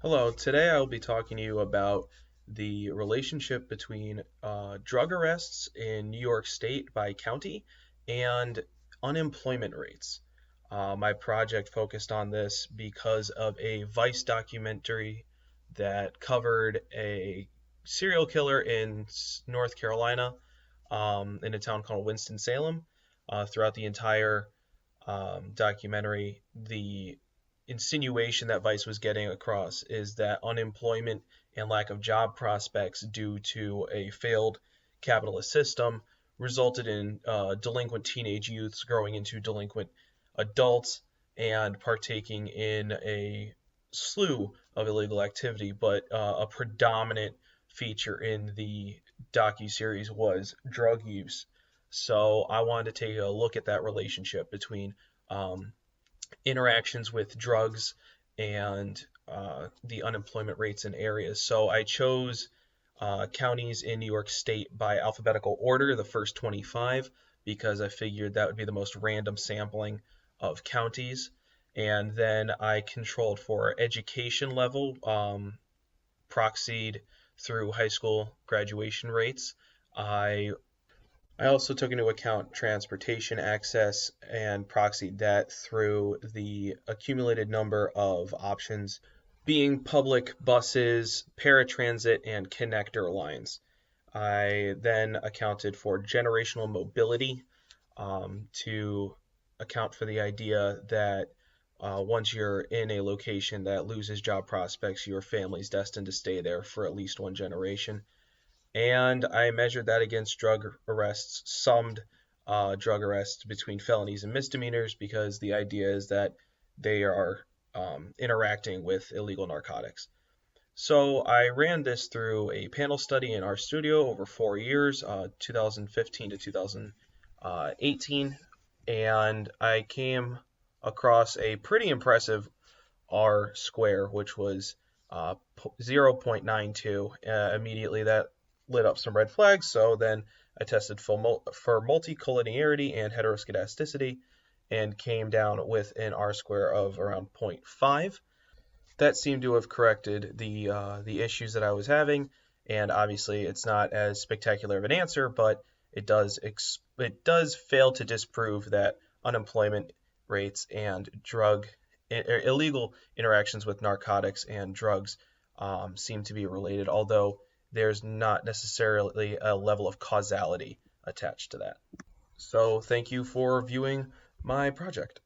Hello, today I will be talking to you about the relationship between drug arrests in New York State by county and unemployment rates. My project focused on this because of a Vice documentary that covered a serial killer in North Carolina, in a town called Winston-Salem. Throughout the entire documentary, the insinuation that Vice was getting across is that unemployment and lack of job prospects due to a failed capitalist system resulted in delinquent teenage youths growing into delinquent adults and partaking in a slew of illegal activity. But a predominant feature in the docu-series was drug use. So I wanted to take a look at that relationship between um, interactions with drugs and the unemployment rates in areas. So I chose counties in New York State by alphabetical order, the first 25, because I figured that would be the most random sampling of counties. And then I controlled for education level, proxied through high school graduation rates. I I also took into account transportation access and proxied that through the accumulated number of options being public buses, paratransit, and connector lines. I then accounted for generational mobility to account for the idea that once you're in a location that loses job prospects, your family's destined to stay there for at least one generation. And I measured that against drug arrests, summed drug arrests between felonies and misdemeanors, because the idea is that they are interacting with illegal narcotics. So I ran this through a panel study in RStudio over 4 years, 2015 to 2018, and I came across a pretty impressive R square, which was 0.92. Immediately that lit up some red flags. So then I tested for multicollinearity and heteroscedasticity and came down with an R square of around zero point 0.5. That seemed to have corrected the issues that I was having, and obviously it's not as spectacular of an answer, but it does fail to disprove that unemployment rates and illegal interactions with narcotics and drugs seem to be related, although there's not necessarily a level of causality attached to that. So thank you for viewing my project.